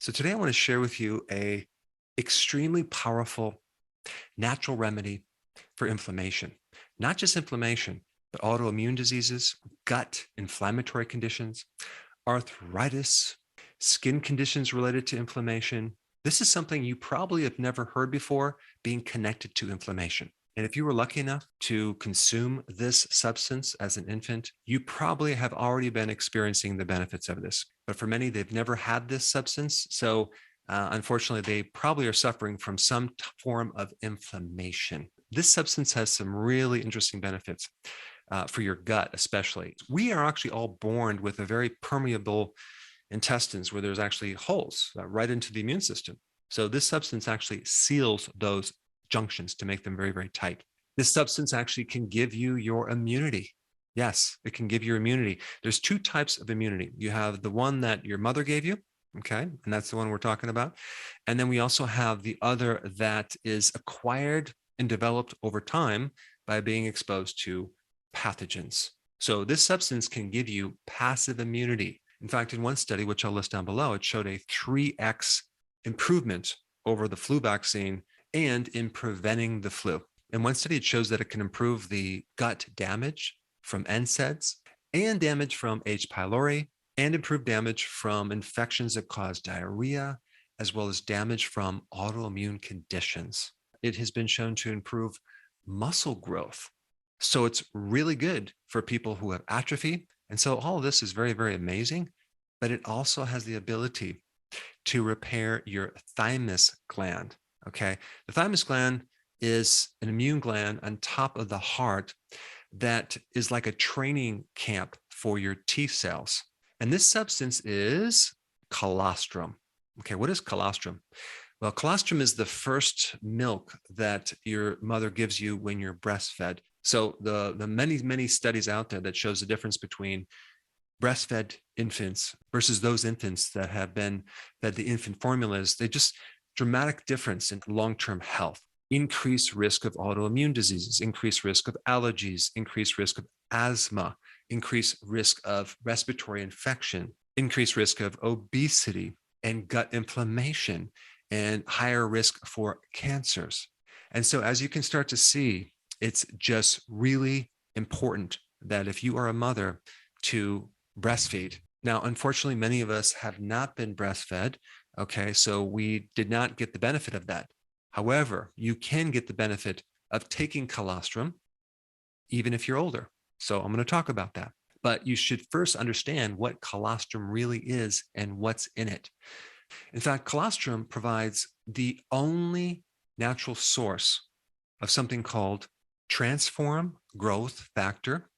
So today I want to share with you a extremely powerful natural remedy for inflammation. Not just inflammation, but autoimmune diseases, gut inflammatory conditions, arthritis, skin conditions related to inflammation. This is something you probably have never heard before being connected to inflammation. And if you were lucky enough to consume this substance as an infant, you probably have already been experiencing the benefits of this. But for many, they've never had this substance. So unfortunately, they probably are suffering from some form of inflammation. This substance has some really interesting benefits for your gut, especially. We are actually all born with a very permeable intestines where there's actually holes right into the immune system. So this substance actually seals those junctions to make them very, very tight. This substance actually can give you your immunity. Yes, it can give you immunity. There's two types of immunity. You have the one that your mother gave you, okay, and that's the one we're talking about. And then we also have the other that is acquired and developed over time by being exposed to pathogens. So this substance can give you passive immunity. In fact, in one study, which I'll list down below, it showed a 3x improvement over the flu vaccine and in preventing the flu. In one study, it shows that it can improve the gut damage from NSAIDs and damage from H. pylori and improve damage from infections that cause diarrhea, as well as damage from autoimmune conditions. It has been shown to improve muscle growth. So it's really good for people who have atrophy. And so all of this is very, very amazing, but it also has the ability to repair your thymus gland. Okay. The thymus gland is an immune gland on top of the heart that is like a training camp for your T cells. And this substance is colostrum. Okay. What is colostrum? Well, colostrum is the first milk that your mother gives you when you're breastfed. So the many, many studies out there that shows the difference between breastfed infants versus those infants that have been fed the infant formulas, they just dramatic difference in long-term health, increased risk of autoimmune diseases, increased risk of allergies, increased risk of asthma, increased risk of respiratory infection, increased risk of obesity and gut inflammation, and higher risk for cancers. And so as you can start to see, it's just really important that if you are a mother to breastfeed. Now, unfortunately, many of us have not been breastfed. Okay, so we did not get the benefit of that. However, you can get the benefit of taking colostrum, even if you're older. So I'm going to talk about that. But you should first understand what colostrum really is and what's in it. In fact, colostrum provides the only natural source of something called transform growth factor,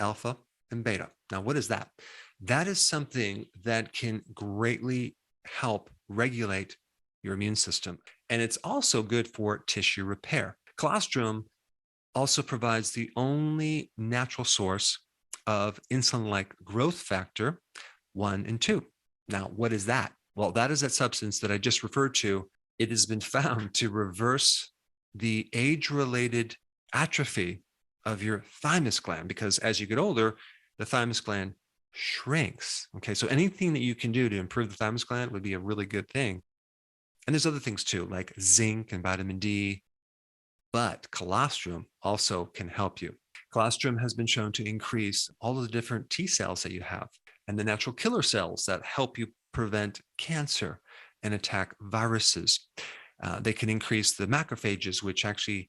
alpha and beta. Now, what is that? That is something that can greatly help regulate your immune system. And it's also good for tissue repair. Colostrum also provides the only natural source of insulin-like growth factor 1 and 2. Now, what is that? Well, that is that substance that I just referred to. It has been found to reverse the age-related atrophy of your thymus gland, because as you get older, the thymus gland shrinks. Okay, so anything that you can do to improve the thymus gland would be a really good thing. And there's other things too, like zinc and vitamin D, but colostrum also can help you. Colostrum has been shown to increase all of the different T cells that you have and the natural killer cells that help you prevent cancer and attack viruses. They can increase the macrophages, which actually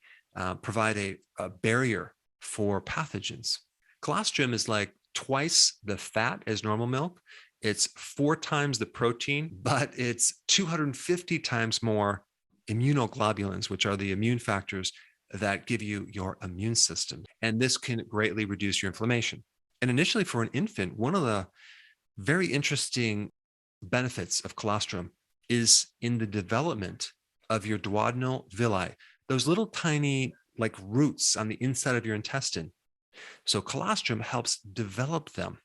provide a barrier for pathogens. Colostrum is like twice the fat as normal milk. It's 4 times the protein, but it's 250 times more immunoglobulins, which are the immune factors that give you your immune system. And this can greatly reduce your inflammation. And initially for an infant, one of the very interesting benefits of colostrum is in the development of your duodenal villi, those little tiny like roots on the inside of your intestine. So colostrum helps develop them.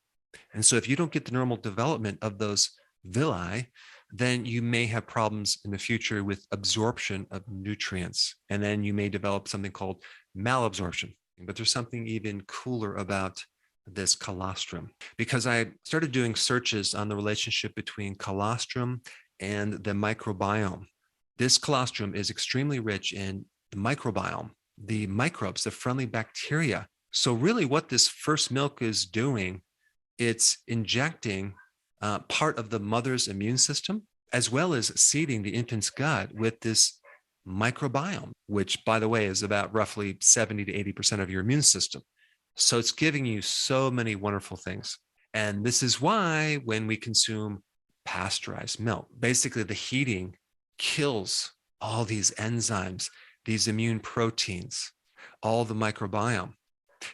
And so if you don't get the normal development of those villi, then you may have problems in the future with absorption of nutrients. And then you may develop something called malabsorption. But there's something even cooler about this colostrum, because I started doing searches on the relationship between colostrum and the microbiome. This colostrum is extremely rich in the microbiome, the microbes, the friendly bacteria. So really what this first milk is doing, it's injecting part of the mother's immune system, as well as seeding the infant's gut with this microbiome, which, by the way, is about roughly 70 to 80% of your immune system. So it's giving you so many wonderful things. And this is why when we consume pasteurized milk, basically the heating kills all these enzymes, these immune proteins, all the microbiome.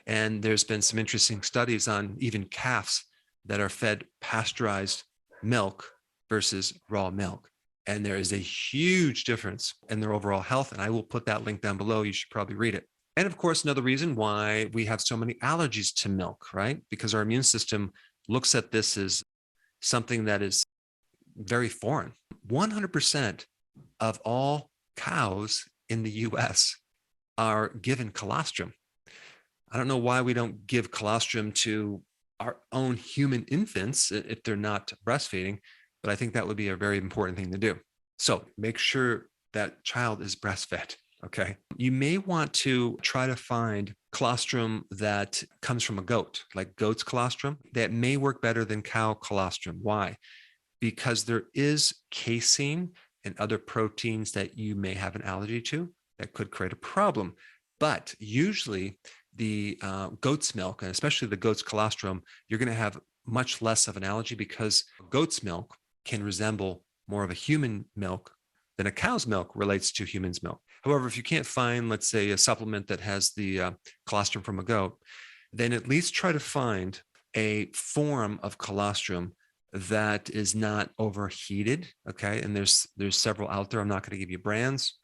And there's been some interesting studies on even calves that are fed pasteurized milk versus raw milk. And there is a huge difference in their overall health. And I will put that link down below. You should probably read it. And of course, another reason why we have so many allergies to milk, right? Because our immune system looks at this as something that is very foreign. 100% of all cows in the US are given colostrum. I don't know why we don't give colostrum to our own human infants if they're not breastfeeding, but I think that would be a very important thing to do. So make sure that child is breastfed, okay? You may want to try to find colostrum that comes from a goat, like goat's colostrum. That may work better than cow colostrum. Why? Because there is casein and other proteins that you may have an allergy to that could create a problem. But usually the goat's milk, and especially the goat's colostrum, you're going to have much less of an allergy because goat's milk can resemble more of a human milk than a cow's milk relates to human's milk. However, if you can't find, let's say, a supplement that has the colostrum from a goat, then at least try to find a form of colostrum that is not overheated, okay? And there's several out there. I'm not going to give you brands.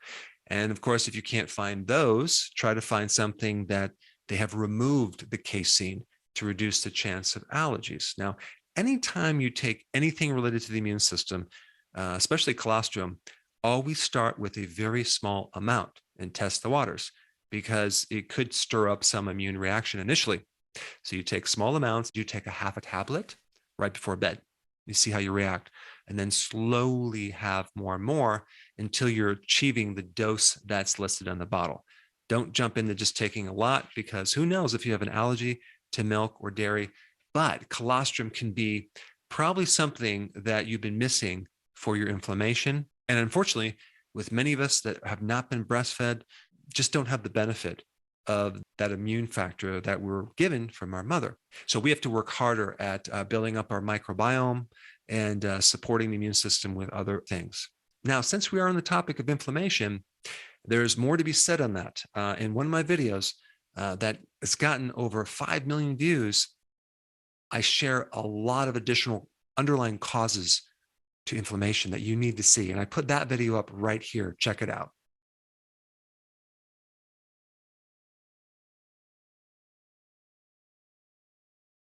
And of course, if you can't find those, try to find something that they have removed the casein to reduce the chance of allergies. Now, anytime you take anything related to the immune system, especially colostrum, always start with a very small amount and test the waters because it could stir up some immune reaction initially. So you take small amounts, you take a half a tablet right before bed. You see how you react, and then slowly have more and more until you're achieving the dose that's listed on the bottle. Don't jump into just taking a lot because who knows if you have an allergy to milk or dairy, but colostrum can be probably something that you've been missing for your inflammation. And unfortunately, with many of us that have not been breastfed, just don't have the benefit of that immune factor that we're given from our mother. So we have to work harder at building up our microbiome and supporting the immune system with other things. Now, since we are on the topic of inflammation, there's more to be said on that. In one of my videos that has gotten over 5 million views, I share a lot of additional underlying causes to inflammation that you need to see. And I put that video up right here. Check it out.